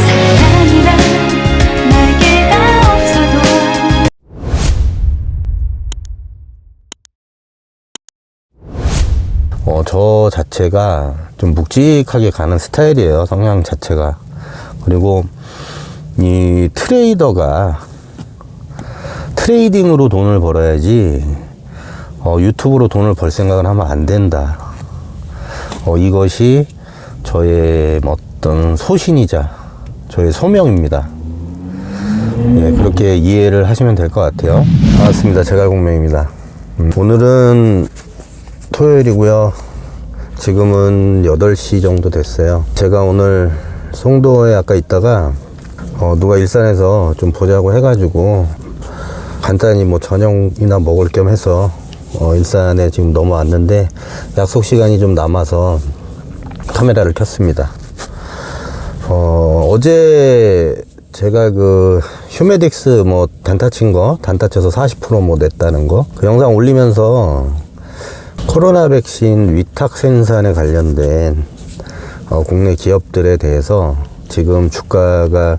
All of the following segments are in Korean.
사랑이란 날개가 없어도 저 자체가 좀 묵직하게 가는 스타일이에요, 성향 자체가. 그리고 이 트레이더가 트레이딩으로 돈을 벌어야지 유튜브로 돈을 벌 생각을 하면 안 된다. 이것이 저의 어떤 소신이자 저의 소명입니다. 예, 그렇게 이해를 하시면 될 것 같아요. 반갑습니다. 제갈공명입니다. 오늘은 토요일이고요. 지금은 8시 정도 됐어요. 제가 오늘 송도에 아까 있다가 누가 일산에서 좀 보자고 해가지고 간단히 뭐 저녁이나 먹을 겸 해서 일산에 지금 넘어왔는데 약속 시간이 좀 남아서 카메라를 켰습니다. 어제 제가 그 휴메딕스 뭐 단타 친 거, 단타 쳐서 40% 뭐 냈다는 거, 그 영상 올리면서 코로나 백신 위탁 생산에 관련된 국내 기업들에 대해서 지금 주가가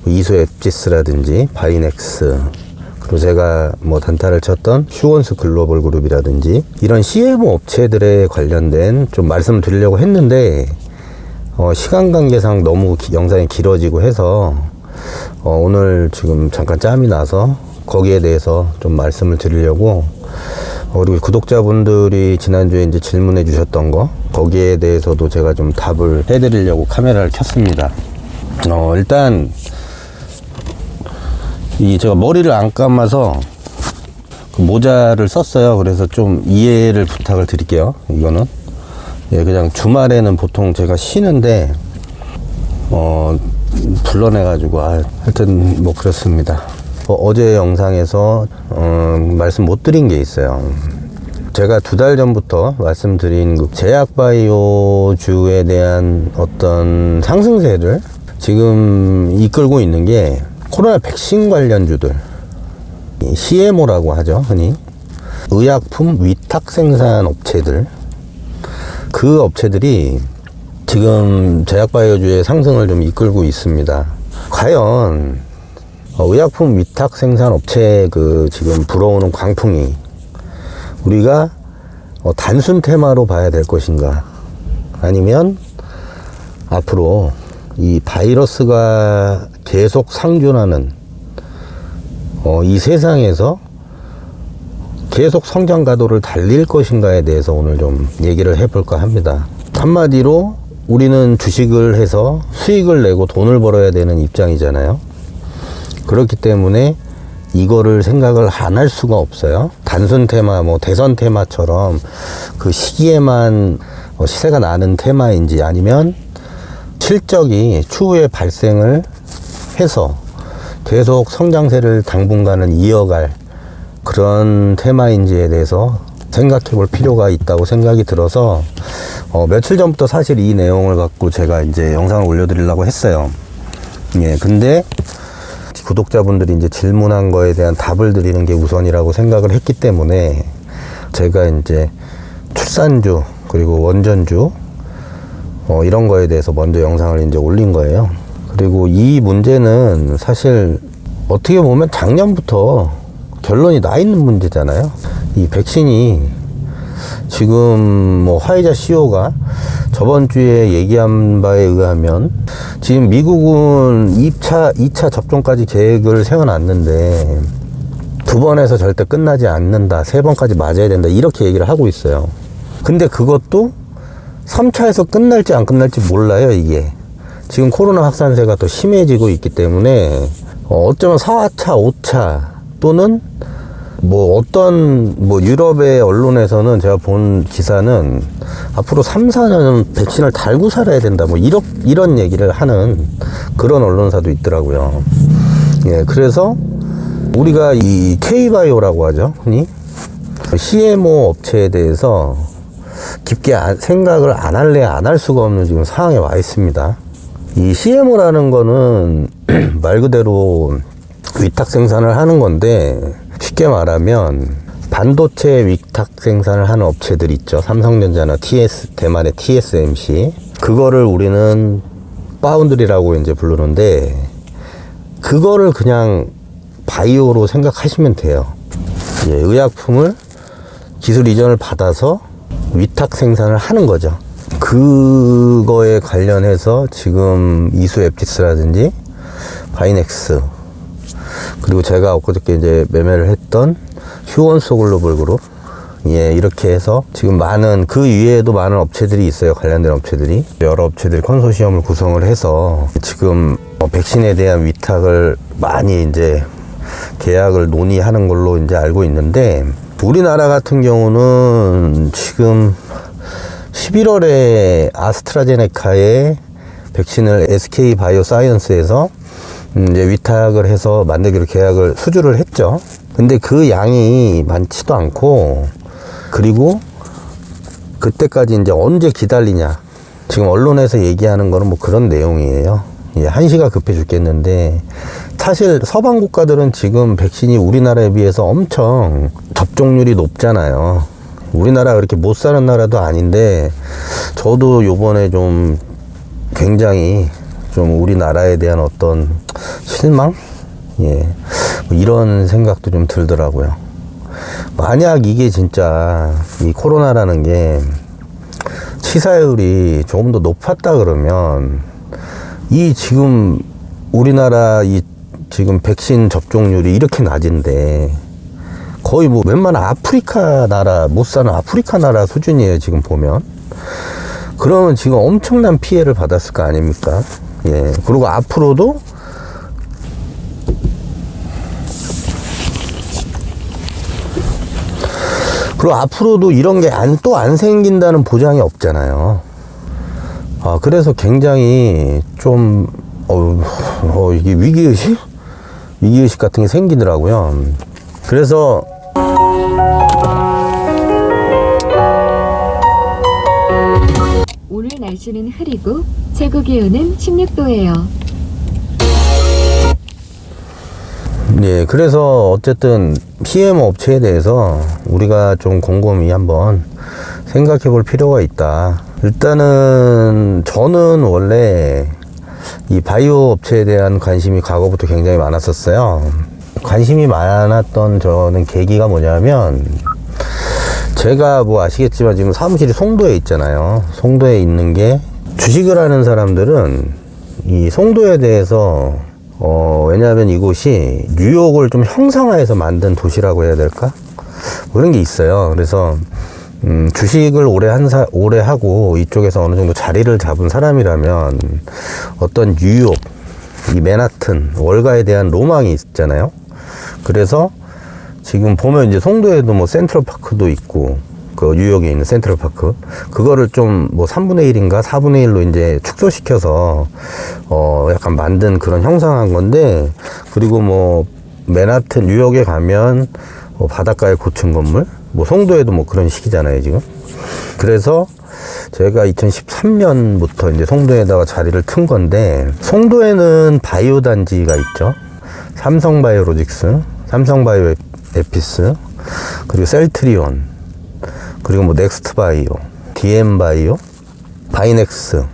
이소 앱지스라든지 바이넥스, 그리고 제가 뭐 단타를 쳤던 휴원스 글로벌 그룹이라든지 이런 CMO 업체들에 관련된 좀 말씀을 드리려고 했는데 시간 관계상 너무 영상이 길어지고 해서 오늘 지금 잠깐 짬이 나서 거기에 대해서 좀 말씀을 드리려고, 그리고 구독자분들이 지난주에 이제 질문해 주셨던 거, 거기에 대해서도 제가 좀 답을 해드리려고 카메라를 켰습니다. 일단 제가 머리를 안 감아서 그 모자를 썼어요. 그래서 좀 이해를 부탁을 드릴게요. 이거는 그냥 주말에는 보통 제가 쉬는데 불러내가지고 하여튼 뭐 그렇습니다. 어제 영상에서 말씀 못 드린 게 있어요. 제가 2달 전부터 말씀드린 그 제약바이오주에 대한 어떤 상승세를 지금 이끌고 있는 게 코로나 백신 관련주들, CMO라고 하죠, 흔히. 의약품 위탁 생산 업체들, 그 업체들이 지금 제약바이오주의 상승을 좀 이끌고 있습니다. 과연 의약품 위탁 생산 업체에 지금 불어오는 광풍이 우리가 단순 테마로 봐야 될 것인가, 아니면 앞으로 이 바이러스가 계속 상존하는 이 세상에서 계속 성장 가도를 달릴 것인가에 대해서 오늘 좀 얘기를 해볼까 합니다. 한마디로 우리는 주식을 해서 수익을 내고 돈을 벌어야 되는 입장이잖아요. 그렇기 때문에 이거를 생각을 안 할 수가 없어요. 단순 테마, 뭐 대선 테마처럼 그 시기에만 시세가 나는 테마인지, 아니면 실적이 추후에 발생을 해서 계속 성장세를 당분간은 이어갈 그런 테마인지에 대해서 생각해 볼 필요가 있다고 생각이 들어서 며칠 전부터 사실 이 내용을 갖고 제가 이제 영상을 올려드리려고 했어요. 예, 근데 구독자분들이 이제 질문한 거에 대한 답을 드리는 게 우선이라고 생각을 했기 때문에 제가 이제 출산주 그리고 원전주 이런 거에 대해서 먼저 영상을 이제 올린 거예요. 그리고 이 문제는 사실 어떻게 보면 작년부터 결론이 나 있는 문제잖아요. 이 백신이 지금 뭐 화이자 CEO가 저번 주에 얘기한 바에 의하면 지금 미국은 2차 접종까지 계획을 세워놨는데 2번에서 절대 끝나지 않는다, 3번까지 맞아야 된다, 이렇게 얘기를 하고 있어요. 근데 그것도 3차에서 끝날지 안 끝날지 몰라요. 이게 지금 코로나 확산세가 더 심해지고 있기 때문에 어쩌면 4차, 5차 또는 뭐 어떤 유럽의 언론에서는 제가 본 기사는 앞으로 3, 4년은 백신을 달고 살아야 된다, 뭐 이런 얘기를 하는 그런 언론사도 있더라고요. 예, 그래서 우리가 이 K바이오라고 하죠, 흔히 CMO 업체에 대해서 깊게 생각을 안 할래 안 할 수가 없는 지금 상황에 와 있습니다. 이 CMO라는 거는 말 그대로 위탁 생산을 하는 건데, 쉽게 말하면 반도체 위탁 생산을 하는 업체들 있죠. 삼성전자나 대만의 TSMC. 그거를 우리는 바운드리라고 이제 부르는데, 그거를 그냥 바이오로 생각하시면 돼요. 예, 의약품을 기술 이전을 받아서 위탁 생산을 하는 거죠. 그거에 관련해서 지금 이수 앱티스라든지 바이넥스, 그리고 제가 엊그저께 이제 매매를 했던 휴원소 글로벌 그룹, 예, 이렇게 해서 지금 많은, 그 위에도 많은 업체들이 있어요. 관련된 업체들이. 여러 업체들이 컨소시엄을 구성을 해서 지금 백신에 대한 위탁을 많이 이제 계약을 논의하는 걸로 이제 알고 있는데, 우리나라 같은 경우는 지금 11월에 아스트라제네카의 백신을 SK 바이오사이언스에서 이제 위탁을 해서 만들기로 계약을 수주를 했죠. 근데 그 양이 많지도 않고, 그리고 그때까지 이제 언제 기다리냐. 지금 언론에서 얘기하는 거는 뭐 그런 내용이에요. 예, 한시가 급해 죽겠는데, 사실 서방 국가들은 지금 백신이 우리나라에 비해서 엄청 접종률이 높잖아요. 우리나라 그렇게 못 사는 나라도 아닌데, 저도 요번에 좀 굉장히 좀 우리나라에 대한 어떤 실망? 예, 뭐 이런 생각도 좀 들더라고요. 만약 이게 진짜 이 코로나라는 게 치사율이 조금 더 높았다 그러면, 이 지금 우리나라 이 지금 백신 접종률이 이렇게 낮은데 거의 뭐 웬만한 아프리카 나라, 못 사는 아프리카 나라 수준이에요, 지금 보면. 그러면 지금 엄청난 피해를 받았을 거 아닙니까? 예. 그리고 앞으로도 이런 게 또 안 생긴다는 보장이 없잖아요. 그래서 굉장히 좀, 이게 위기의식? 위기의식 같은 게 생기더라고요. 그래서, 오늘 날씨는 흐리고 최고 기온은 16도예요. 예, 그래서 어쨌든 PM 업체에 대해서 우리가 좀 곰곰이 한번 생각해 볼 필요가 있다. 일단은 저는 원래 이 바이오 업체에 대한 관심이 과거부터 굉장히 많았었어요. 관심이 많았던 저는 계기가 뭐냐면, 제가 뭐 아시겠지만 지금 사무실이 송도에 있잖아요. 송도에 있는 게, 주식을 하는 사람들은 이 송도에 대해서 왜냐하면 이곳이 뉴욕을 좀 형상화해서 만든 도시라고 해야 될까? 뭐 그런 게 있어요. 그래서 주식을 오래 하고 이쪽에서 어느 정도 자리를 잡은 사람이라면 어떤 뉴욕, 이 맨하튼, 월가에 대한 로망이 있잖아요. 그래서 지금 보면 이제 송도에도 뭐 센트럴파크도 있고, 그 뉴욕에 있는 센트럴파크, 그거를 좀 뭐 3분의 1인가 4분의 1로 이제 축소시켜서 약간 만든 그런 형상한 건데, 그리고 뭐 맨하튼, 뉴욕에 가면 바닷가에 고층 건물, 뭐 송도에도 뭐 그런 식이잖아요 지금. 그래서 제가 2013년부터 이제 송도에다가 자리를 튼 건데, 송도에는 바이오 단지가 있죠. 삼성바이오로직스, 삼성바이오 에피스, 그리고 셀트리온, 그리고 뭐 넥스트바이오, DM바이오, 바이넥스,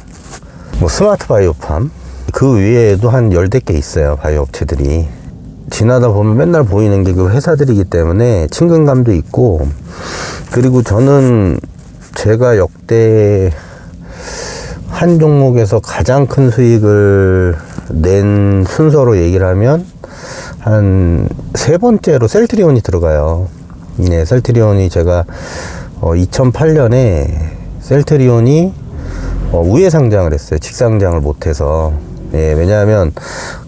뭐 스마트바이오팜, 그 위에도 한 10개 있어요, 바이오 업체들이. 지나다 보면 맨날 보이는 게 그 회사들이기 때문에 친근감도 있고, 그리고 저는 제가 역대 한 종목에서 가장 큰 수익을 낸 순서로 얘기를 하면 한 세 번째로 셀트리온이 들어가요. 네, 셀트리온이 제가 2008년에 셀트리온이 우회 상장을 했어요. 직상장을 못해서. 예, 왜냐하면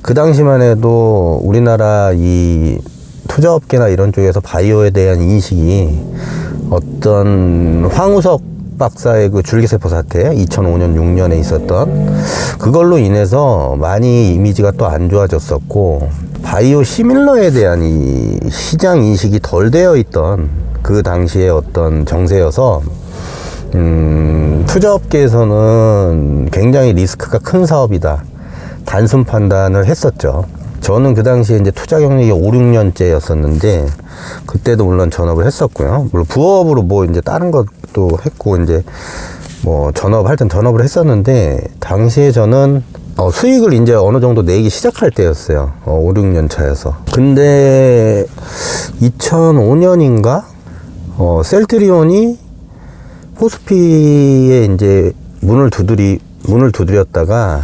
그 당시만 해도 우리나라 이 투자업계나 이런 쪽에서 바이오에 대한 인식이, 어떤 황우석 박사의 그 줄기세포 사태 2005년 6년에 있었던 그걸로 인해서 많이 이미지가 또 안 좋아졌었고, 바이오 시밀러에 대한 이 시장 인식이 덜 되어 있던 그 당시의 어떤 정세여서 투자업계에서는 굉장히 리스크가 큰 사업이다, 단순 판단을 했었죠. 저는 그 당시에 이제 투자 경력이 5, 6년째였었는데, 그때도 물론 전업을 했었고요. 물론 부업으로 뭐 이제 다른 것도 했고, 이제 뭐 전업할 땐 전업을 했었는데, 당시에 저는 수익을 이제 어느 정도 내기 시작할 때였어요. 5, 6년 차여서. 근데 2005년인가 셀트리온이 포스피에 이제 문을 두드렸다가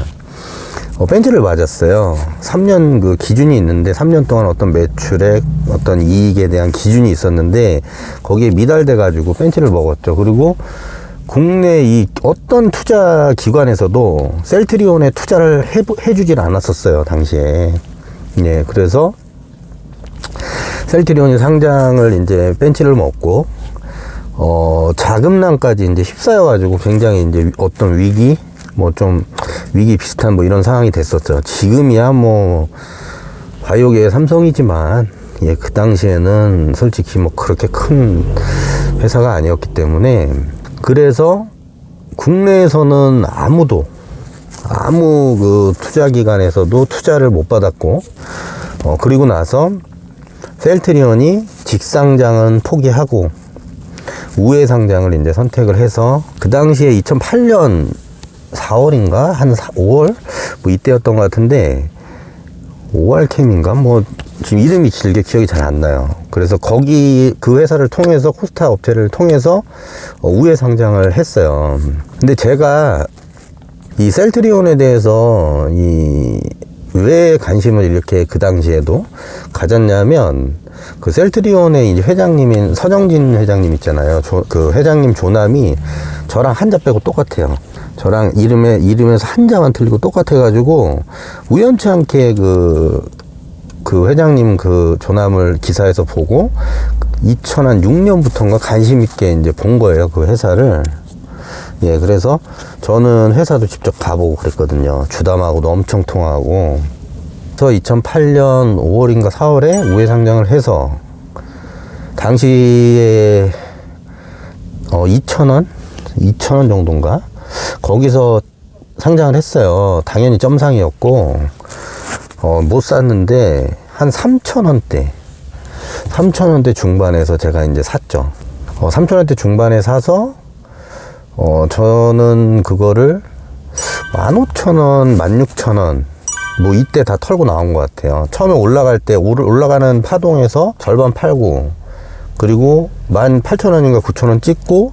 벤치를 맞았어요. 3년 그 기준이 있는데 3년 동안 어떤 매출액, 어떤 이익에 대한 기준이 있었는데 거기에 미달돼 가지고 벤치를 먹었죠. 그리고 국내 이 어떤 투자 기관에서도 셀트리온에 투자를 해주질 않았었어요, 당시에. 예, 그래서 셀트리온이 상장을 이제 벤치를 먹고 자금난까지 이제 휩싸여가지고 굉장히 이제 어떤 위기, 뭐 좀 위기 비슷한 뭐 이런 상황이 됐었죠. 지금이야 뭐 바이오계의 삼성이지만 예, 그 당시에는 솔직히 뭐 그렇게 큰 회사가 아니었기 때문에 그래서 국내에서는 아무 그 투자 기관에서도 투자를 못 받았고 그리고 나서 셀트리온이 직상장은 포기하고 우회 상장을 이제 선택을 해서 그 당시에 2008년 4월인가 한 5월 뭐 이때였던 것 같은데 5알캠인가 뭐 지금 이름이 길게 기억이 잘 안 나요. 그래서 거기 그 회사를 통해서 코스타 업체를 통해서 우회 상장을 했어요. 근데 제가 이 셀트리온에 대해서 왜 관심을 이렇게 그 당시에도 가졌냐면 그 셀트리온의 이제 회장님인 서정진 회장님 있잖아요. 그 회장님 조남이 저랑 한자 빼고 똑같아요. 저랑 이름에서 한자만 틀리고 똑같아가지고 우연치 않게 그 회장님 그 조남을 기사에서 보고 2006년부터인가 관심 있게 이제 본 거예요. 그 회사를. 예, 그래서 저는 회사도 직접 가보고 그랬거든요. 주담하고도 엄청 통하고. 그래서 2008년 5월인가 4월에 우회 상장을 해서 당시에 2,000원 정도인가 거기서 상장을 했어요. 당연히 점상이었고 못 샀는데 한 3,000원대 중반에서 제가 이제 샀죠. 3,000원대 중반에 사서 저는 그거를 15,000원, 16,000원 뭐 이때 다 털고 나온 것 같아요. 처음에 올라갈 때 올라가는 파동에서 절반 팔고 그리고 18,000원인가 9,000원 찍고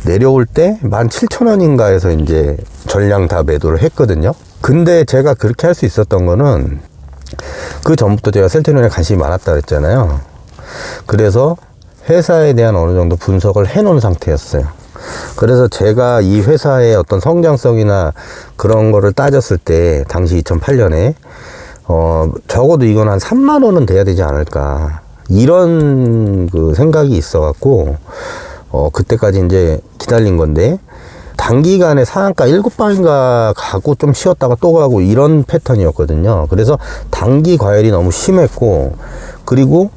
내려올 때 17,000원인가 해서 이제 전량 다 매도를 했거든요. 근데 제가 그렇게 할 수 있었던 거는 그 전부터 제가 셀트리온에 관심이 많았다 그랬잖아요. 그래서 회사에 대한 어느 정도 분석을 해 놓은 상태였어요. 그래서 제가 이 회사의 어떤 성장성이나 그런 거를 따졌을 때 당시 2008년에 적어도 이건 한 3만 원은 돼야 되지 않을까 이런 그 생각이 있어 갖고 그때까지 이제 기다린 건데 단기간에 상한가 7방인가 가고 좀 쉬었다가 또 가고 이런 패턴이었거든요. 그래서 단기 과열이 너무 심했고 그리고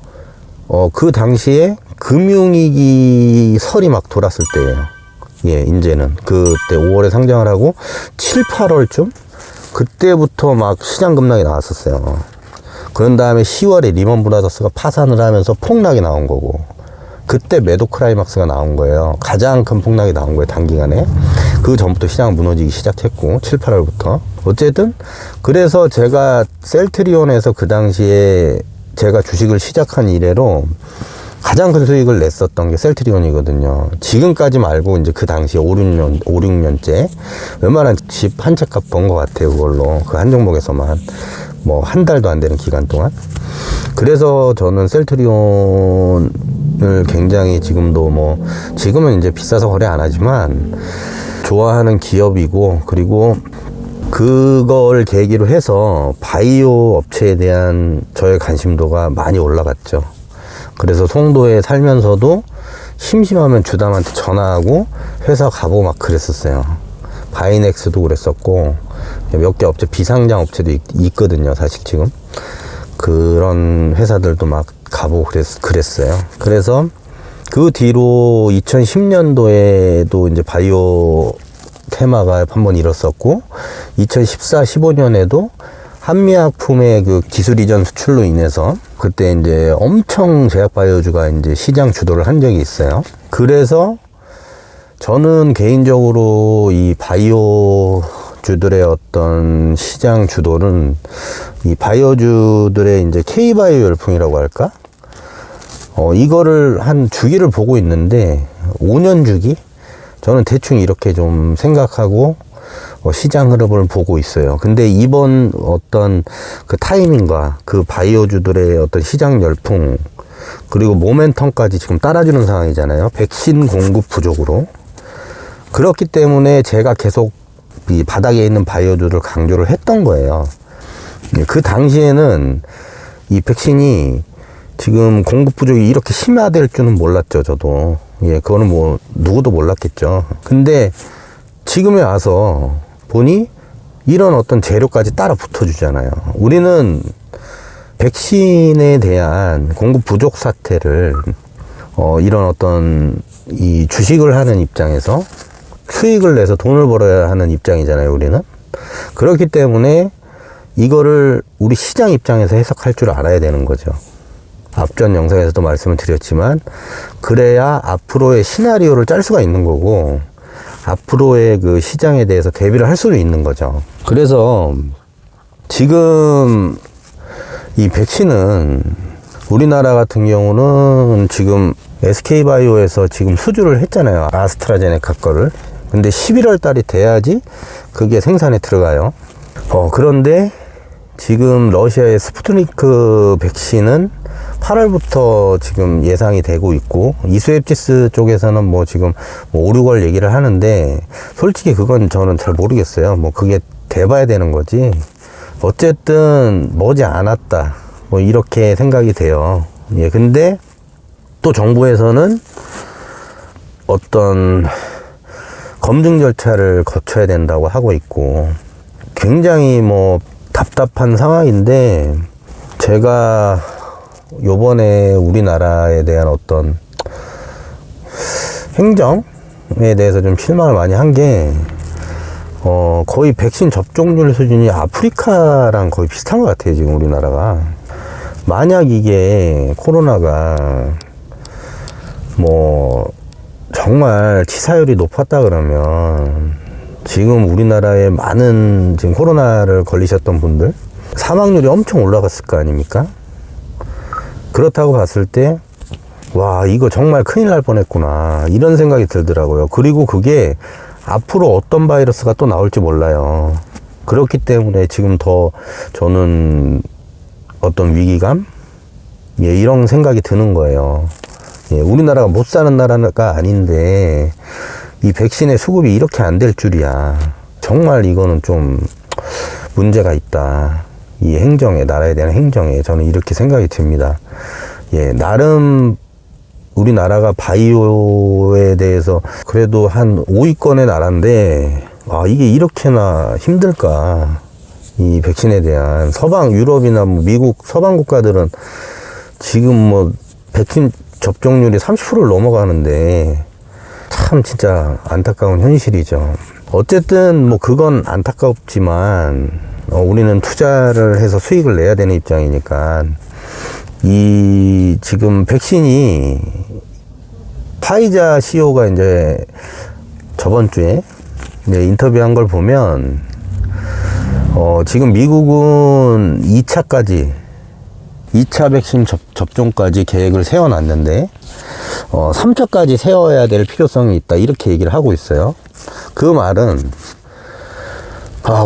그 당시에 금융위기 설이 막 돌았을 때예요. 예, 이제는 그때 5월에 상장을 하고 7, 8월쯤 그때부터 막 시장 급락이 나왔었어요. 그런 다음에 10월에 리먼 브라더스가 파산을 하면서 폭락이 나온 거고 그때 매도 크라이막스가 나온 거예요. 가장 큰 폭락이 나온 거예요, 단기간에. 그 전부터 시장은 무너지기 시작했고 7, 8월부터 어쨌든 그래서 제가 셀트리온에서 그 당시에 제가 주식을 시작한 이래로 가장 큰 수익을 냈었던 게 셀트리온이거든요. 지금까지 말고 이제 그 당시에 5, 6년째 웬만한 집 한 채 값 번 것 같아요. 그걸로 그 한 종목에서만 뭐 한 달도 안 되는 기간 동안. 그래서 저는 셀트리온을 굉장히 지금도 뭐 지금은 이제 비싸서 거래 안 하지만 좋아하는 기업이고 그리고 그걸 계기로 해서 바이오 업체에 대한 저의 관심도가 많이 올라갔죠. 그래서 송도에 살면서도 심심하면 주담한테 전화하고 회사 가보고 막 그랬었어요. 바이넥스도 그랬었고 몇 개 업체 비상장 업체도 있거든요. 사실 지금 그런 회사들도 막 가보고 그랬어요. 그래서 그 뒤로 2010년도에도 이제 바이오 테마가 한번 일었었고 2014, 15년에도 한미약품의 그 기술 이전 수출로 인해서 그때 이제 엄청 제약바이오주가 이제 시장 주도를 한 적이 있어요. 그래서 저는 개인적으로 이 바이오 제약주들의 어떤 시장 주도는 이 바이오주들의 이제 K바이오 열풍이라고 할까? 이거를 한 주기를 보고 있는데 5년 주기? 저는 대충 이렇게 좀 생각하고 시장 흐름을 보고 있어요. 근데 이번 어떤 그 타이밍과 그 바이오주들의 어떤 시장 열풍 그리고 모멘텀까지 지금 따라주는 상황이잖아요. 백신 공급 부족으로. 그렇기 때문에 제가 계속 이 바닥에 있는 바이오주를 강조를 했던 거예요. 그 당시에는 이 백신이 지금 공급 부족이 이렇게 심화될 줄은 몰랐죠, 저도. 예, 그거는 뭐 누구도 몰랐겠죠. 근데 지금에 와서 보니 이런 어떤 재료까지 따라 붙어주잖아요. 우리는 백신에 대한 공급 부족 사태를 이런 어떤 이 주식을 하는 입장에서 수익을 내서 돈을 벌어야 하는 입장이잖아요, 우리는. 그렇기 때문에 이거를 우리 시장 입장에서 해석할 줄 알아야 되는 거죠. 앞전 영상에서도 말씀을 드렸지만 그래야 앞으로의 시나리오를 짤 수가 있는 거고 앞으로의 그 시장에 대해서 대비를 할 수도 있는 거죠. 그래서 지금 이 백신은 우리나라 같은 경우는 지금 SK바이오에서 지금 수주를 했잖아요. 아스트라제네카 거를. 근데 11월 달이 돼야지 그게 생산에 들어가요. 그런데 지금 러시아의 스푸트니크 백신은 8월부터 지금 예상이 되고 있고 이수앱지스 쪽에서는 뭐 지금 5, 6월 얘기를 하는데 솔직히 그건 저는 잘 모르겠어요. 뭐 그게 돼봐야 되는 거지. 어쨌든 머지 않았다. 뭐 이렇게 생각이 돼요. 예, 근데 또 정부에서는 어떤 검증 절차를 거쳐야 된다고 하고 있고 굉장히 뭐 답답한 상황인데 제가 요번에 우리나라에 대한 어떤 행정에 대해서 좀 실망을 많이 한 게 거의 백신 접종률 수준이 아프리카랑 거의 비슷한 것 같아요, 지금 우리나라가. 만약 이게 코로나가 뭐 정말 치사율이 높았다 그러면 지금 우리나라에 많은 지금 코로나를 걸리셨던 분들 사망률이 엄청 올라갔을 거 아닙니까? 그렇다고 봤을 때 와, 이거 정말 큰일 날 뻔했구나 이런 생각이 들더라고요. 그리고 그게 앞으로 어떤 바이러스가 또 나올지 몰라요. 그렇기 때문에 지금 더 저는 어떤 위기감? 예, 이런 생각이 드는 거예요. 예, 우리나라가 못 사는 나라가 아닌데 이 백신의 수급이 이렇게 안 될 줄이야. 정말 이거는 좀 문제가 있다. 이 행정에, 나라에 대한 행정에 저는 이렇게 생각이 듭니다. 예, 나름 우리나라가 바이오에 대해서 그래도 한 5위권의 나라인데 이게 이렇게나 힘들까. 이 백신에 대한 서방 유럽이나 뭐 미국 서방 국가들은 지금 뭐 백신 접종률이 30%를 넘어가는데 참 진짜 안타까운 현실이죠. 어쨌든 뭐 그건 안타깝지만 우리는 투자를 해서 수익을 내야 되는 입장이니까 이 지금 백신이 파이자 CEO가 이제 저번 주에 이제 인터뷰한 걸 보면 지금 미국은 2차 백신 접종까지 계획을 세워놨는데 3차까지 세워야 될 필요성이 있다 이렇게 얘기를 하고 있어요. 그 말은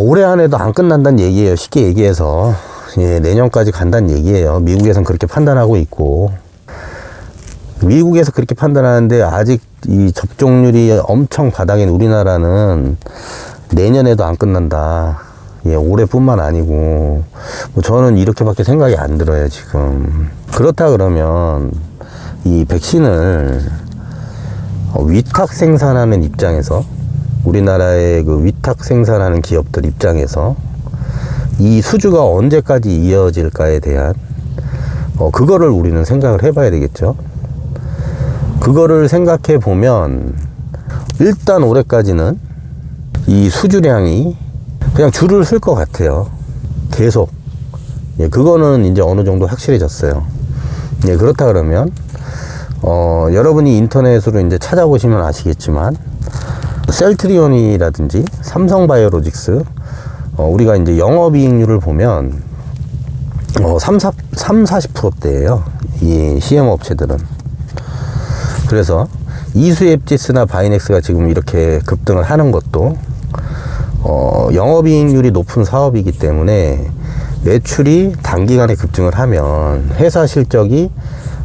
올해 안에도 안 끝난다는 얘기예요. 쉽게 얘기해서. 예, 내년까지 간다는 얘기예요. 미국에서는 그렇게 판단하고 있고 미국에서 그렇게 판단하는데 아직 이 접종률이 엄청 바닥인 우리나라는 내년에도 안 끝난다. 예, 올해뿐만 아니고 뭐 저는 이렇게밖에 생각이 안 들어요 지금. 그렇다 그러면 이 백신을 위탁 생산하는 입장에서 우리나라의 그 위탁 생산하는 기업들 입장에서 이 수주가 언제까지 이어질까에 대한 그거를 우리는 생각을 해봐야 되겠죠. 그거를 생각해 보면 일단 올해까지는 이 수주량이 그냥 줄을 쓸 것 같아요. 계속. 예, 그거는 이제 어느 정도 확실해졌어요. 예, 그렇다 그러면 여러분이 인터넷으로 이제 찾아보시면 아시겠지만 셀트리온이라든지 삼성바이오로직스, 우리가 이제 영업이익률을 보면 40%대예요. 이 CMO 업체들은. 그래서 이수앱지스나 바이넥스가 지금 이렇게 급등을 하는 것도 영업이익률이 높은 사업이기 때문에 매출이 단기간에 급증을 하면 회사 실적이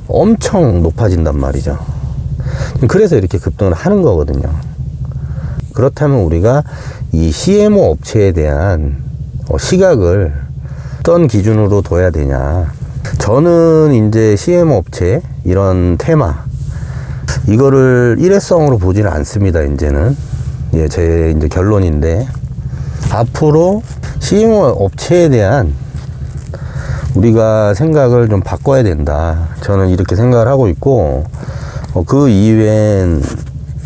엄청 높아진단 말이죠. 그래서 이렇게 급등을 하는 거거든요. 그렇다면 우리가 이 CMO 업체에 대한 시각을 어떤 기준으로 둬야 되냐. 저는 이제 CMO 업체 이런 테마 이거를 일회성으로 보지는 않습니다. 이제는 제 이제 결론인데, 앞으로 CMO 업체에 대한 우리가 생각을 좀 바꿔야 된다. 저는 이렇게 생각을 하고 있고, 그 이외엔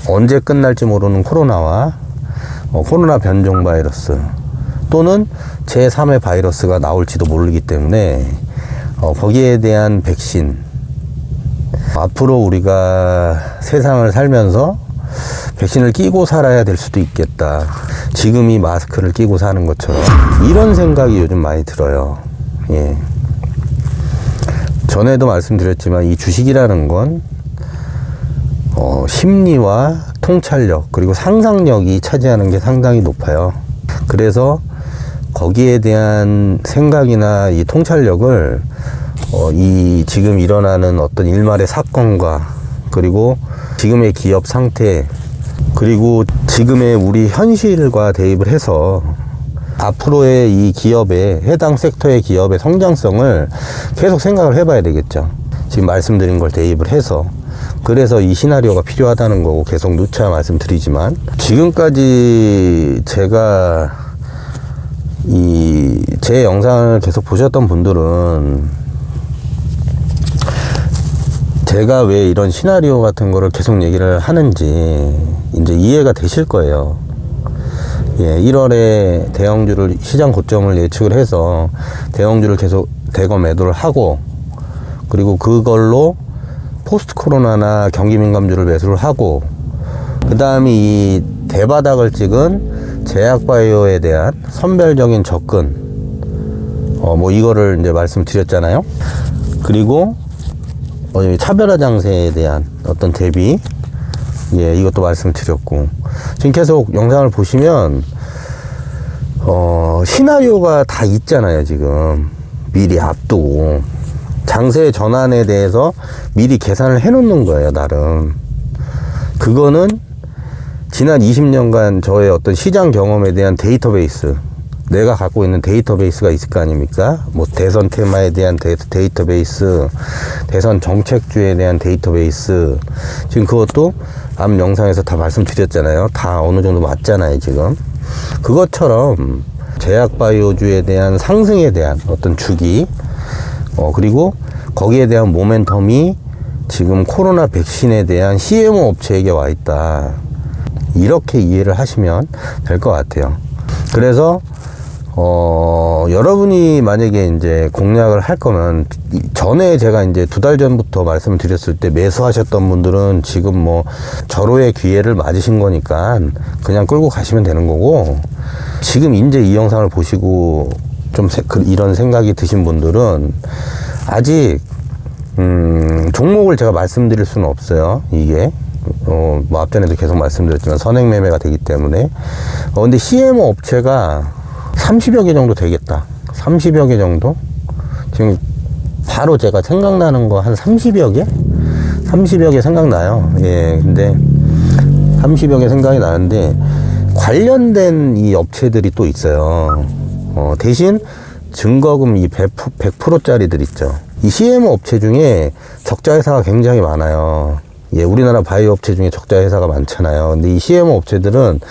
언제 끝날지 모르는 코로나와 코로나 변종 바이러스 또는 제3의 바이러스가 나올지도 모르기 때문에 거기에 대한 백신, 앞으로 우리가 세상을 살면서 백신을 끼고 살아야 될 수도 있겠다. 지금이 마스크를 끼고 사는 것처럼, 이런 생각이 요즘 많이 들어요. 예. 전에도 말씀드렸지만 이 주식이라는 건 심리와 통찰력 그리고 상상력이 차지하는 게 상당히 높아요. 그래서 거기에 대한 생각이나 이 통찰력을 이 지금 일어나는 어떤 일말의 사건과 그리고 지금의 기업 상태 그리고 지금의 우리 현실과 대입을 해서 앞으로의 이 기업의 해당 섹터의 기업의 성장성을 계속 생각을 해봐야 되겠죠. 지금 말씀드린 걸 대입을 해서. 그래서 이 시나리오가 필요하다는 거고 계속 누차 말씀드리지만, 지금까지 제가 제 영상을 계속 보셨던 분들은 제가 왜 이런 시나리오 같은 거를 계속 얘기를 하는지 이제 이해가 되실 거예요. 예, 1월에 대형주를 시장 고점을 예측을 해서 대형주를 계속 대거 매도를 하고, 그리고 그걸로 포스트 코로나나 경기 민감주를 매수를 하고, 그 다음에 이 대바닥을 찍은 제약바이오에 대한 선별적인 접근, 뭐 이거를 이제 말씀드렸잖아요. 그리고 차별화 장세에 대한 어떤 대비, 예, 이것도 말씀드렸고, 지금 계속 영상을 보시면 시나리오가 다 있잖아요. 지금 미리 앞두고 장세 전환에 대해서 미리 계산을 해 놓는 거예요, 나름. 그거는 지난 20년간 저의 어떤 시장 경험에 대한 데이터베이스, 내가 갖고 있는 데이터베이스가 있을 거 아닙니까? 뭐 대선 테마에 대한 데이터베이스, 대선 정책주에 대한 데이터베이스, 지금 그것도 앞 영상에서 다 말씀드렸잖아요. 다 어느 정도 맞잖아요, 지금. 그것처럼 제약바이오주에 대한 상승에 대한 어떤 주기, 그리고 거기에 대한 모멘텀이 지금 코로나 백신에 대한 CMO 업체에게 와 있다. 이렇게 이해를 하시면 될 것 같아요. 그래서 여러분이 만약에 이제 공략을 할 거면, 전에 제가 이제 2달 전부터 말씀을 드렸을 때 매수하셨던 분들은 지금 뭐 절호의 기회를 맞으신 거니까 그냥 끌고 가시면 되는 거고, 지금 이제 이 영상을 보시고 좀 이런 생각이 드신 분들은 아직 종목을 제가 말씀드릴 수는 없어요. 이게 뭐 앞전에도 계속 말씀드렸지만 선행 매매가 되기 때문에. 근데 CMO 업체가 30여 개 정도 되겠다. 30여 개 정도? 지금 바로 제가 생각나는 거 한 30여 개? 30여 개 생각나요. 예, 근데 30여 개 생각이 나는데 관련된 이 업체들이 또 있어요. 대신 증거금 이 100%짜리들 있죠. 이 CMO 업체 중에 적자 회사가 굉장히 많아요. 예, 우리나라 바이오 업체 중에 적자 회사가 많잖아요. 근데 이 CMO 업체들은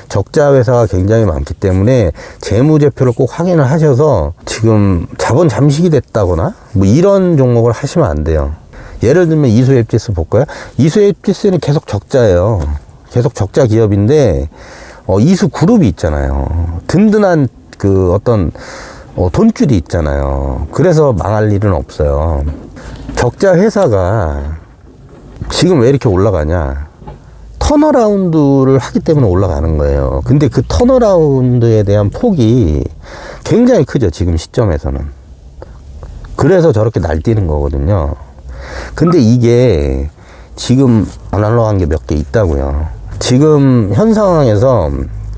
적자 회사가 굉장히 많기 때문에 재무제표를 꼭 확인을 하셔서 지금 자본 잠식이 됐다거나 뭐 이런 종목을 하시면 안 돼요. 예를 들면 이수앱지스 볼까요? 이수앱지스는 계속 적자예요. 계속 적자 기업인데 이수그룹이 있잖아요. 든든한 그 어떤 돈줄이 있잖아요. 그래서 망할 일은 없어요. 적자 회사가 지금 왜 이렇게 올라가냐? 턴어라운드를 하기 때문에 올라가는 거예요. 근데 그 턴어라운드에 대한 폭이 굉장히 크죠, 지금 시점에서는. 그래서 저렇게 날뛰는 거거든요. 근데 이게 지금 안 올라간 게 몇 개 있다고요. 지금 현 상황에서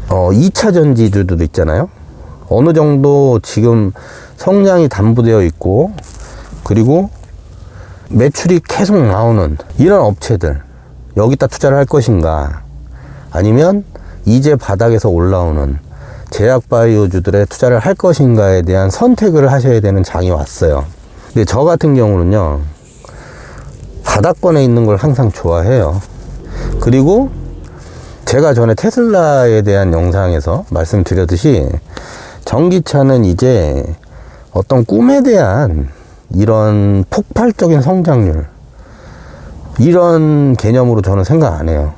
2차 전지들도 있잖아요. 어느 정도 지금 성장이 담보되어 있고, 그리고 매출이 계속 나오는 이런 업체들, 여기다 투자를 할 것인가, 아니면 이제 바닥에서 올라오는 제약바이오주들에 투자를 할 것인가에 대한 선택을 하셔야 되는 장이 왔어요. 근데 저 같은 경우는요, 바닥권에 있는 걸 항상 좋아해요. 그리고 제가 전에 테슬라에 대한 영상에서 말씀드렸듯이 전기차는 이제 어떤 꿈에 대한 이런 폭발적인 성장률, 이런 개념으로 저는 생각 안 해요.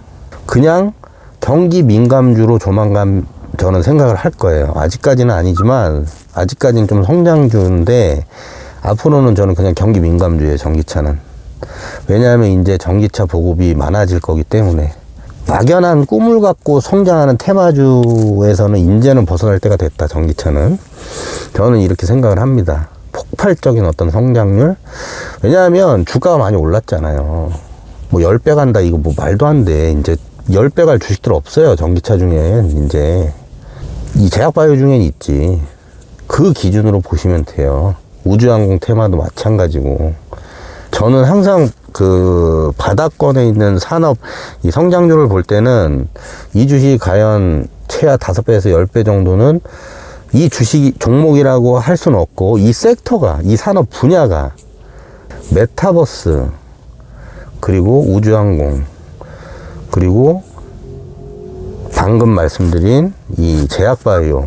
그냥 경기 민감주로 조만간 저는 생각을 할 거예요. 아직까지는 아니지만, 아직까지는 좀 성장주인데, 앞으로는 저는 그냥 경기 민감주예요, 전기차는. 왜냐하면 이제 전기차 보급이 많아질 거기 때문에. 막연한 꿈을 갖고 성장하는 테마주에서는 이제는 벗어날 때가 됐다, 전기차는. 저는 이렇게 생각을 합니다. 폭발적인 어떤 성장률? 왜냐하면 주가가 많이 올랐잖아요. 뭐 10배 간다, 이거 뭐 말도 안 돼. 이제 10배 갈 주식들 없어요, 전기차 중엔. 이제 이 제약바이오 중엔 있지. 그 기준으로 보시면 돼요. 우주항공 테마도 마찬가지고. 저는 항상 그 바닥권에 있는 산업 이 성장률을 볼 때는 이 주식이 과연 최하 5배에서 10배 정도는 이 주식 종목이라고 할 수는 없고, 이 섹터가, 이 산업 분야가 메타버스, 그리고 우주항공, 그리고 방금 말씀드린 이 제약바이오,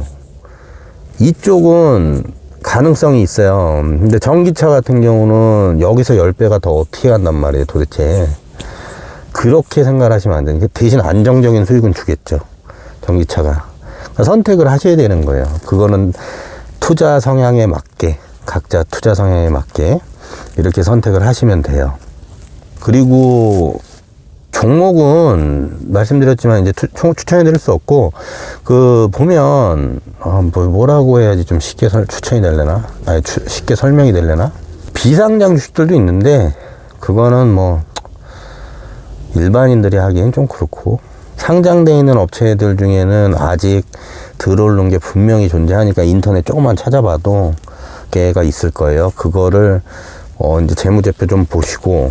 이쪽은 가능성이 있어요. 근데 전기차 같은 경우는 여기서 10배가 더 어떻게 간단 말이에요, 도대체. 그렇게 생각을 하시면 안 되니까 대신 안정적인 수익은 주겠죠, 전기차가. 그러니까 선택을 하셔야 되는 거예요. 그거는 투자 성향에 맞게, 각자 투자 성향에 맞게 이렇게 선택을 하시면 돼요. 그리고 종목은 말씀드렸지만 이제 추천해 드릴 수 없고, 그 보면 뭐라고 해야지 좀 쉽게 추천이 되려나, 아니 쉽게 설명이 되려나, 비상장 주식들도 있는데 그거는 뭐 일반인들이 하기엔 좀 그렇고, 상장되어 있는 업체들 중에는 아직 들어오는 게 분명히 존재하니까 인터넷 조금만 찾아봐도 걔가 있을 거예요. 그거를 이제 재무제표 좀 보시고,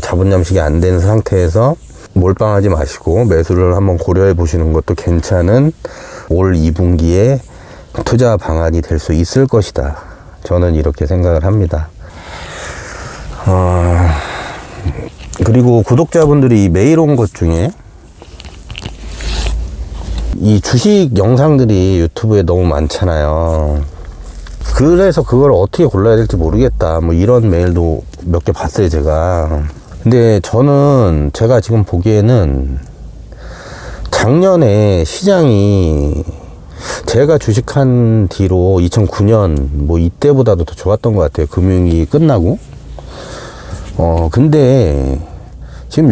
자본 잠식이 안 되는 상태에서 몰빵하지 마시고 매수를 한번 고려해 보시는 것도 괜찮은 올 2분기에 투자 방안이 될 수 있을 것이다. 저는 이렇게 생각을 합니다. 그리고 구독자분들이 메일 온 것 중에 이 주식 영상들이 유튜브에 너무 많잖아요. 그래서 그걸 어떻게 골라야 될지 모르겠다, 뭐 이런 메일도 몇 개 봤어요, 제가. 근데 저는 제가 지금 보기에는 작년에 시장이 제가 주식한 뒤로 2009년 뭐 이때보다도 더 좋았던 것 같아요, 금융위기 끝나고. 근데 지금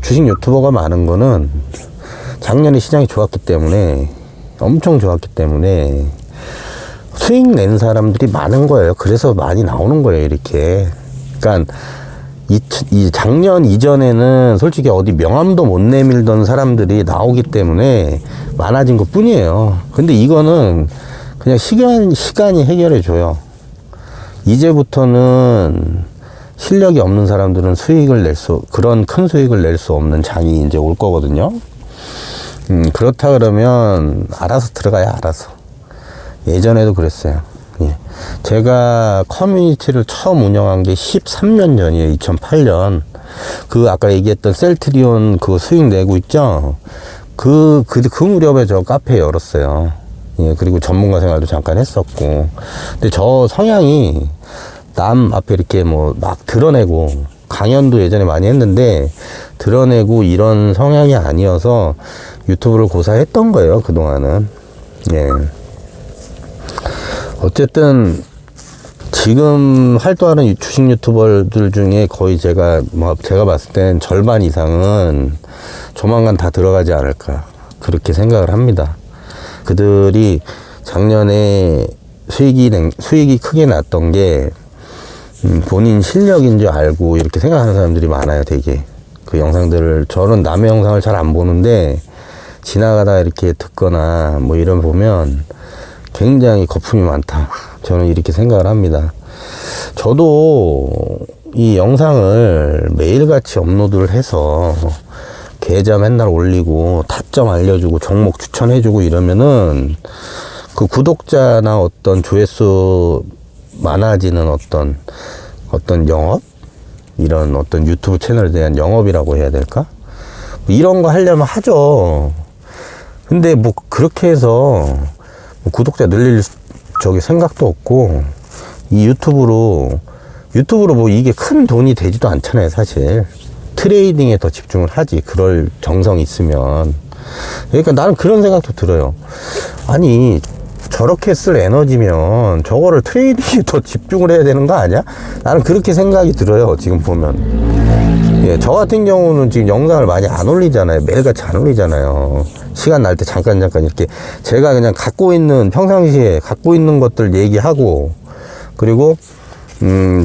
주식 유튜버가 많은 거는 작년에 시장이 좋았기 때문에, 엄청 좋았기 때문에 수익 낸 사람들이 많은 거예요. 그래서 많이 나오는 거예요, 이렇게. 그러니까 이 작년 이전에는 솔직히 어디 명함도 못 내밀던 사람들이 나오기 때문에 많아진 것 뿐이에요. 근데 이거는 그냥 시간이 해결해 줘요. 이제부터는 실력이 없는 사람들은 그런 큰 수익을 낼 수 없는 장이 이제 올 거거든요. 그렇다 그러면 알아서 들어가요, 알아서. 예전에도 그랬어요. 예. 제가 커뮤니티를 처음 운영한 게 13년 전이에요. 2008년. 아까 얘기했던 셀트리온 그거 수익 내고 있죠? 그 무렵에 저 카페 열었어요. 예. 그리고 전문가 생활도 잠깐 했었고. 근데 저 성향이 남 앞에 이렇게 뭐 막 드러내고, 강연도 예전에 많이 했는데 드러내고 이런 성향이 아니어서 유튜브를 고사했던 거예요, 그동안은. 예. 어쨌든 지금 활동하는 주식 유튜버들 중에 거의 제가 봤을 땐 절반 이상은 조만간 다 들어가지 않을까 그렇게 생각을 합니다. 그들이 작년에 수익이 크게 났던 게 본인 실력인 줄 알고 이렇게 생각하는 사람들이 많아요. 되게 그 영상들을, 저는 남의 영상을 잘 안 보는데 지나가다 이렇게 듣거나 뭐 이런 보면 굉장히 거품이 많다, 저는 이렇게 생각을 합니다. 저도 이 영상을 매일같이 업로드를 해서 계좌 맨날 올리고 타점 알려주고 종목 추천해주고 이러면은 그 구독자나 어떤 조회수 많아지는 어떤 영업? 이런 어떤 유튜브 채널에 대한 영업이라고 해야 될까? 뭐 이런 거 하려면 하죠. 근데 뭐 그렇게 해서 뭐 구독자 늘릴 생각도 없고, 이 유튜브로 뭐 이게 큰 돈이 되지도 않잖아요, 사실. 트레이딩에 더 집중을 하지, 그럴 정성이 있으면. 그러니까 나는 그런 생각도 들어요. 아니, 저렇게 쓸 에너지면 저거를 트레이딩에 더 집중을 해야 되는 거 아니야? 나는 그렇게 생각이 들어요, 지금 보면. 예, 저 같은 경우는 지금 영상을 많이 안 올리잖아요. 매일같이 안 올리잖아요. 시간 날 때 잠깐 이렇게 제가 그냥 평상시에 갖고 있는 것들 얘기하고, 그리고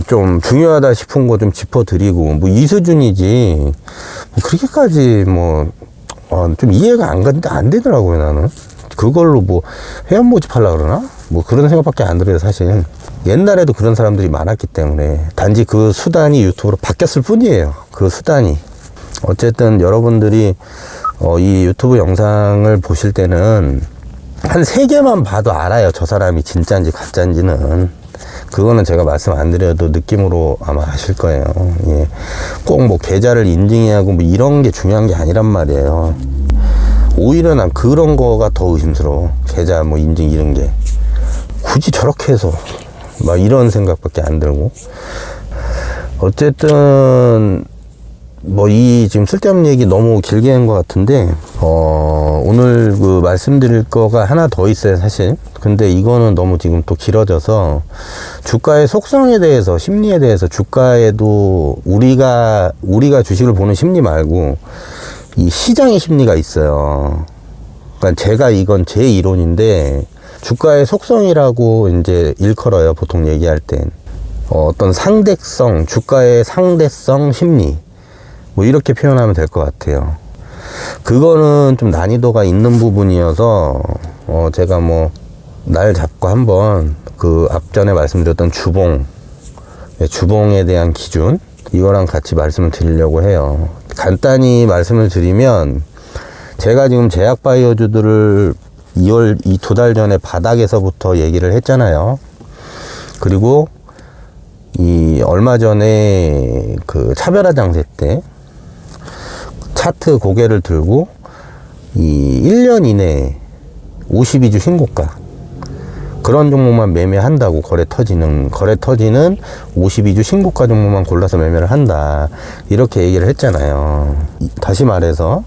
좀 중요하다 싶은 거 좀 짚어드리고, 뭐 이 수준이지 뭐 그렇게까지 좀 이해가 안 되더라고요. 나는 그걸로 뭐 회원 모집하려고 그러나? 뭐 그런 생각밖에 안 들어요, 사실. 옛날에도 그런 사람들이 많았기 때문에 단지 그 수단이 유튜브로 바뀌었을 뿐이에요. 그 수단이. 어쨌든 여러분들이 이 유튜브 영상을 보실 때는 한 3개만 봐도 알아요, 저 사람이 진짜인지 가짜인지는. 그거는 제가 말씀 안 드려도 느낌으로 아마 아실 거예요. 예. 꼭 뭐 계좌를 인증해야 하고 뭐 이런 게 중요한 게 아니란 말이에요. 오히려 난 그런 거가 더 의심스러워. 계좌 뭐 인증 이런 게 굳이 저렇게 해서 막 이런 생각밖에 안 들고. 어쨌든 뭐 이 지금 쓸데없는 얘기 너무 길게 한 것 같은데, 오늘 그 말씀드릴 거가 하나 더 있어요, 사실. 근데 이거는 너무 지금 또 길어져서, 주가의 속성에 대해서, 심리에 대해서, 주가에도 우리가 주식을 보는 심리 말고 이 시장의 심리가 있어요. 그러니까 이건 제 이론인데, 주가의 속성이라고 이제 일컬어요, 보통 얘기할 땐. 어떤 상대성, 주가의 상대성 심리, 뭐 이렇게 표현하면 될 것 같아요. 그거는 좀 난이도가 있는 부분이어서 제가 뭐 날 잡고 한번 그 앞전에 말씀드렸던 주봉에 대한 기준, 이거랑 같이 말씀을 드리려고 해요. 간단히 말씀을 드리면, 제가 지금 제약바이오주들을 이 2달 전에 바닥에서부터 얘기를 했잖아요. 그리고 이 얼마 전에 그 차별화 장세 때 차트 고개를 들고 이 1년 이내에 52주 신고가, 그런 종목만 매매한다고, 거래 터지는 52주 신고가 종목만 골라서 매매를 한다, 이렇게 얘기를 했잖아요. 다시 말해서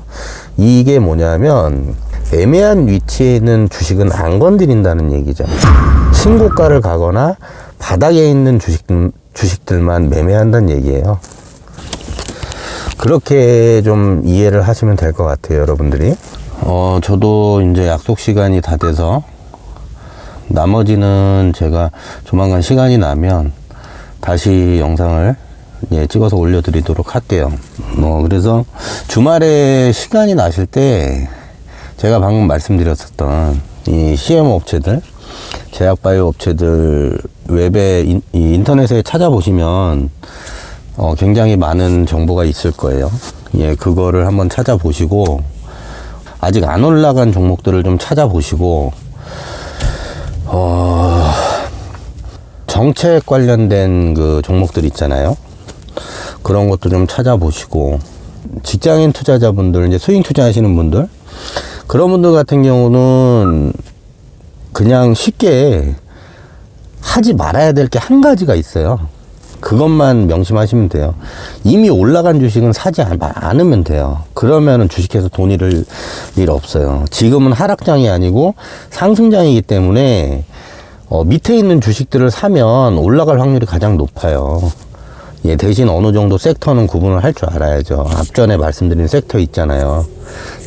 이게 뭐냐면, 애매한 위치에 있는 주식은 안 건드린다는 얘기죠. 신고가를 가거나 바닥에 있는 주식들만 매매한다는 얘기예요. 그렇게 좀 이해를 하시면 될 것 같아요, 여러분들이. 저도 이제 약속 시간이 다 돼서, 나머지는 제가 조만간 시간이 나면 다시 영상을 찍어서 올려드리도록 할게요. 그래서 주말에 시간이 나실 때 제가 방금 말씀드렸었던 이 CMO 업체들, 제약바이오 업체들 웹에 인터넷에 찾아보시면 굉장히 많은 정보가 있을 거예요. 예, 그거를 한번 찾아보시고, 아직 안 올라간 종목들을 좀 찾아보시고, 정책 관련된 그 종목들 있잖아요. 그런 것도 좀 찾아보시고, 직장인 투자자분들, 이제 스윙 투자하시는 분들, 그런 분들 같은 경우는 그냥 쉽게 하지 말아야 될 게 한 가지가 있어요. 그것만 명심하시면 돼요. 이미 올라간 주식은 사지 않으면 돼요. 그러면은 주식해서 돈 잃을 일 없어요. 지금은 하락장이 아니고 상승장이기 때문에 밑에 있는 주식들을 사면 올라갈 확률이 가장 높아요. 예, 대신 어느 정도 섹터는 구분을 할 줄 알아야죠. 앞전에 말씀드린 섹터 있잖아요.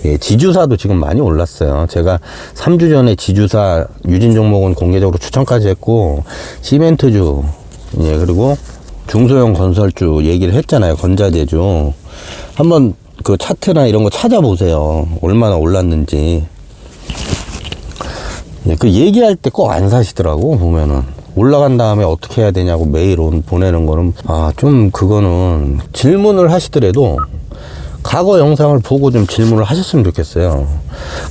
예, 지주사도 지금 많이 올랐어요. 제가 3주 전에 지주사 유진 종목은 공개적으로 추천까지 했고, 시멘트주, 예, 그리고 중소형 건설주 얘기를 했잖아요. 건자재주. 한번 그 차트나 이런 거 찾아보세요. 얼마나 올랐는지. 예, 그 얘기할 때 꼭 안 사시더라고, 보면은. 올라간 다음에 어떻게 해야 되냐고 메일 보내는 거는, 좀 그거는 질문을 하시더라도 과거 영상을 보고 좀 질문을 하셨으면 좋겠어요.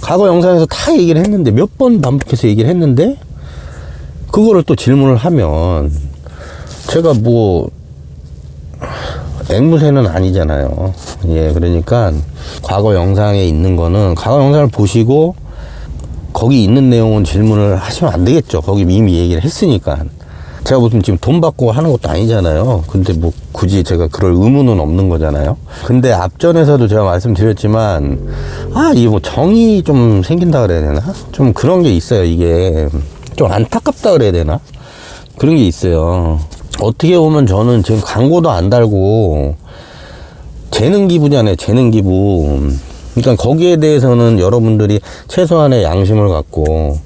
과거 영상에서 다 얘기를 했는데, 몇 번 반복해서 얘기를 했는데, 그거를 또 질문을 하면, 제가 뭐, 앵무새는 아니잖아요. 예, 그러니까, 과거 영상에 있는 거는, 과거 영상을 보시고, 거기 있는 내용은 질문을 하시면 안 되겠죠. 거기 이미 얘기를 했으니까. 제가 무슨 지금 돈 받고 하는 것도 아니잖아요. 근데 뭐 굳이 제가 그럴 의무는 없는 거잖아요. 근데 앞전에서도 제가 말씀드렸지만, 이게 뭐 정이 좀 생긴다 그래야 되나? 좀 그런 게 있어요. 이게 좀 안타깝다 그래야 되나? 그런 게 있어요. 어떻게 보면 저는 지금 광고도 안 달고 재능 기부잖아요. 재능 기부. 그러니까 거기에 대해서는 여러분들이 최소한의 양심을 갖고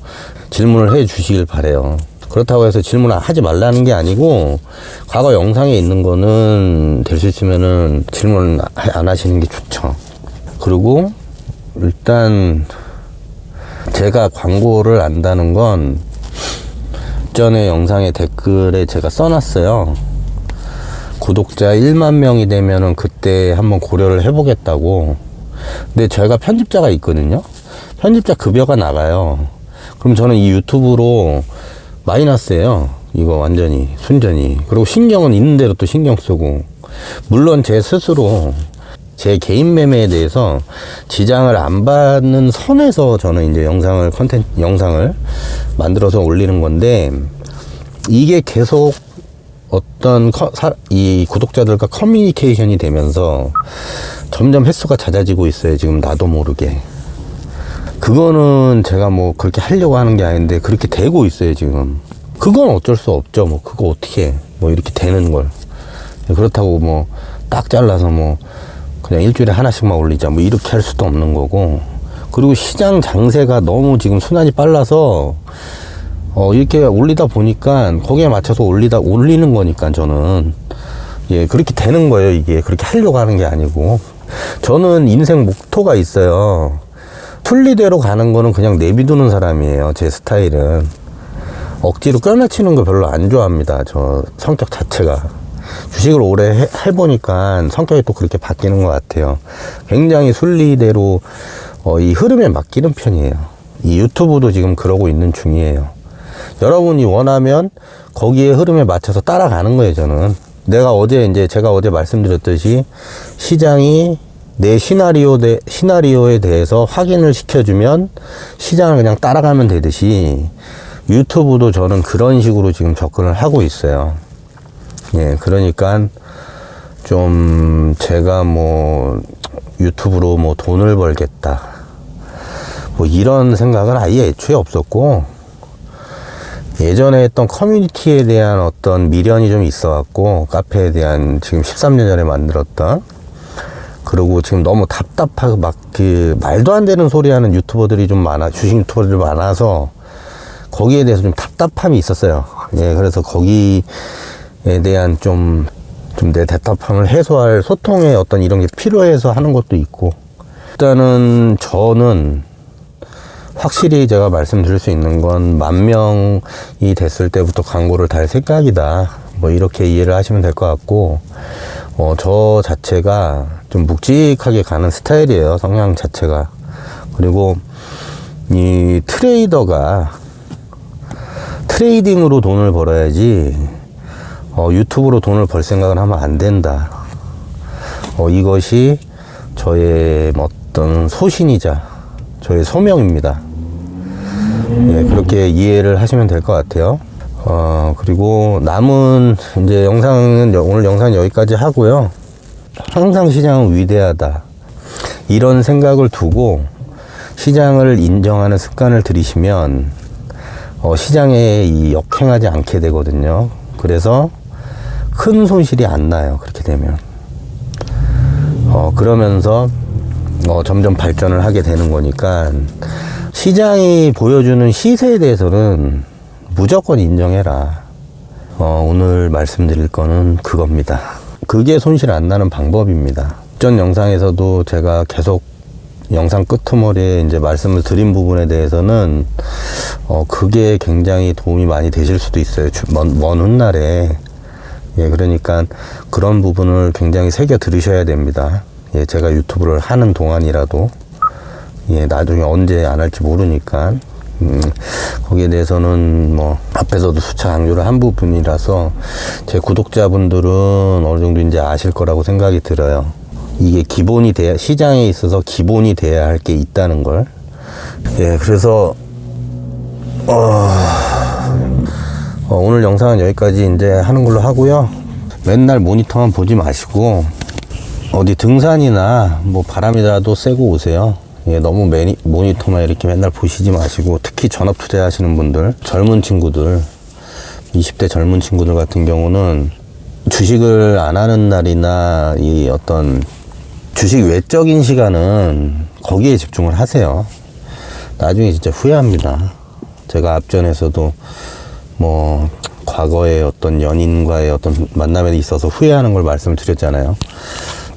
질문을 해 주시길 바래요. 그렇다고 해서 질문을 하지 말라는 게 아니고, 과거 영상에 있는 거는 될 수 있으면은 질문 안 하시는 게 좋죠. 그리고 일단 제가 광고를 안다는 건 전에 영상에 댓글에 제가 써놨어요. 구독자 1만 명이 되면은 그때 한번 고려를 해보겠다고. 근데 제가 편집자가 있거든요. 편집자 급여가 나가요. 그럼 저는 이 유튜브로 마이너스예요. 이거 완전히 순전히. 그리고 신경은 있는 대로 또 신경 쓰고, 물론 제 스스로 제 개인 매매에 대해서 지장을 안 받는 선에서 저는 이제 영상을 만들어서 올리는 건데, 이게 계속 어떤 이 구독자들과 커뮤니케이션이 되면서 점점 횟수가 잦아지고 있어요. 지금 나도 모르게. 그거는 제가 뭐 그렇게 하려고 하는 게 아닌데 그렇게 되고 있어요, 지금. 그건 어쩔 수 없죠. 뭐 그거 어떻게 해. 뭐 이렇게 되는 걸. 그렇다고 뭐 딱 잘라서 뭐 그냥 일주일에 하나씩만 올리자 뭐 이렇게 할 수도 없는 거고. 그리고 시장 장세가 너무 지금 순환이 빨라서 이렇게 올리다 보니까 거기에 맞춰서 올리는 거니까 저는, 예, 그렇게 되는 거예요. 이게 그렇게 하려고 하는 게 아니고. 저는 인생 목표가 있어요. 순리대로 가는 거는 그냥 내비두는 사람이에요. 제 스타일은. 억지로 껴맞추는 거 별로 안 좋아합니다. 저 성격 자체가. 주식을 오래 해보니까 성격이 또 그렇게 바뀌는 것 같아요. 굉장히 순리대로 이 흐름에 맡기는 편이에요. 이 유튜브도 지금 그러고 있는 중이에요. 여러분이 원하면 거기에 흐름에 맞춰서 따라가는 거예요, 저는. 제가 어제 말씀드렸듯이 시장이 내 시나리오에 대해서 확인을 시켜주면 시장을 그냥 따라가면 되듯이 유튜브도 저는 그런 식으로 지금 접근을 하고 있어요. 예, 그러니까 좀 제가 뭐 유튜브로 뭐 돈을 벌겠다. 뭐 이런 생각은 아예 애초에 없었고, 예전에 했던 커뮤니티에 대한 어떤 미련이 좀 있어 갖고, 카페에 대한 지금 13년 전에 만들었던, 그리고 지금 너무 답답하고 막 그 말도 안 되는 소리 하는 유튜버들이 좀 주식 유튜버들이 많아서 거기에 대해서 좀 답답함이 있었어요. 예, 그래서 거기에 대한 좀 내 답답함을 해소할 소통의 어떤 이런 게 필요해서 하는 것도 있고, 일단은 저는 확실히 제가 말씀드릴 수 있는 건 10,000명이 됐을 때부터 광고를 달 생각이다. 뭐 이렇게 이해를 하시면 될 것 같고, 저 자체가 좀 묵직하게 가는 스타일이에요. 성향 자체가. 그리고 이 트레이더가 트레이딩으로 돈을 벌어야지 유튜브로 돈을 벌 생각을 하면 안 된다. 이것이 저의 어떤 소신이자 저의 소명입니다. 예, 그렇게 이해를 하시면 될 것 같아요. 그리고 남은 이제 오늘 영상은 여기까지 하고요. 항상 시장은 위대하다. 이런 생각을 두고 시장을 인정하는 습관을 들이시면 시장에 역행하지 않게 되거든요. 그래서 큰 손실이 안 나요. 그렇게 되면. 그러면서 점점 발전을 하게 되는 거니까 시장이 보여주는 시세에 대해서는 무조건 인정해라. 오늘 말씀드릴 거는 그겁니다. 그게 손실 안 나는 방법입니다. 전 영상에서도 제가 계속 영상 끄트머리에 이제 말씀을 드린 부분에 대해서는 그게 굉장히 도움이 많이 되실 수도 있어요. 먼 훗날에. 예, 그러니까 그런 부분을 굉장히 새겨 들으셔야 됩니다. 예, 제가 유튜브를 하는 동안이라도, 예, 나중에 언제 안 할지 모르니까, 거기에 대해서는 뭐, 앞에서도 수차 강조를 한 부분이라서, 제 구독자분들은 어느 정도 이제 아실 거라고 생각이 들어요. 이게 기본이 돼야, 시장에 있어서 기본이 돼야 할 게 있다는 걸. 예, 그래서, 오늘 영상은 여기까지 이제 하는 걸로 하고요. 맨날 모니터만 보지 마시고 어디 등산이나 뭐 바람이라도 쐬고 오세요. 예, 너무 모니터만 이렇게 맨날 보시지 마시고, 특히 전업 투자하시는 분들, 젊은 친구들, 20대 젊은 친구들 같은 경우는 주식을 안 하는 날이나 이 어떤 주식 외적인 시간은 거기에 집중을 하세요. 나중에 진짜 후회합니다. 제가 앞전에서도 뭐 과거에 어떤 연인과의 어떤 만남에 있어서 후회하는 걸 말씀을 드렸잖아요.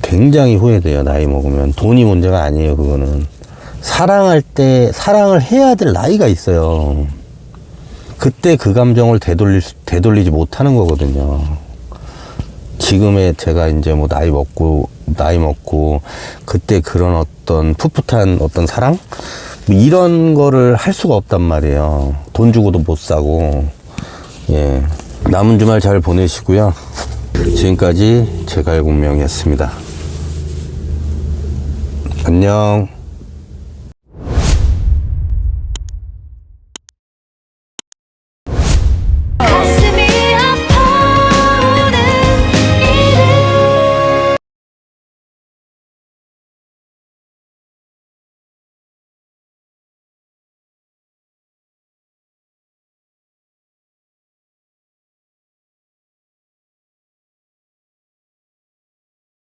굉장히 후회돼요. 나이 먹으면. 돈이 문제가 아니에요. 그거는 사랑할 때 사랑을 해야 될 나이가 있어요. 그때 그 감정을 되돌리지 못하는 거거든요. 지금의 제가 이제 뭐 나이 먹고 그때 그런 어떤 풋풋한 어떤 사랑 뭐 이런 거를 할 수가 없단 말이에요. 돈 주고도 못 사고. 예, 남은 주말 잘 보내시고요. 지금까지 제갈공명이었습니다. 안녕.